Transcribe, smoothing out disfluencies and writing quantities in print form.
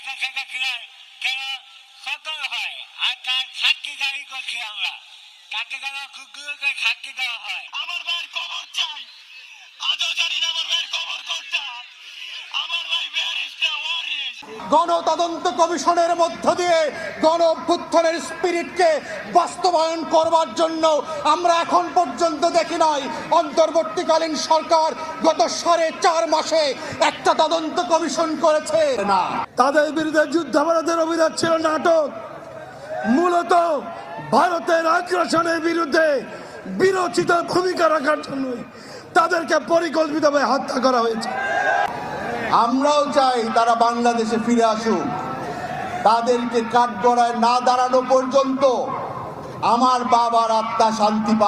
টাকা টাকা কিনা যেন সকল হয় আর তার সাক্ষী দাবি করছি আমরা তাকে যেন খুব করে সাক্ষী দেওয়া হয়। আমার ভাইয়ের কবর চাই, আজও জানি না আমার ভাইয়ের কবর কোনটা। আমার ভাই ব্যারিস্টার ওয়ারিস। গণতদন্ত কমিশনের মধ্য দিয়ে গণ অভ্যুত্থানের স্পিরিটকে বাস্তবায়ন করবার জন্য আমরা এখন পর্যন্ত দেখি নাই অন্তর্বর্তীকালীন সরকার গত 4.5 মাসে একটা তদন্ত কমিশন করেছে না। তাদের বিরুদ্ধে যুদ্ধাপরাধের অভিযোগ ছিল নাটক, মূলত ভারতের আগ্রাসনের বিরুদ্ধে বিরোচিত ভূমিকা রাখার জন্যই তাদেরকে পরিকল্পিতভাবে হত্যা করা হয়েছে। আমরাও চাই তারা বাংলাদেশে ফিরে আসুক। তাদেরকে কাঠগড়ায় না দাঁড়ানো পর্যন্ত আমার বাবার আত্মা শান্তি পায়।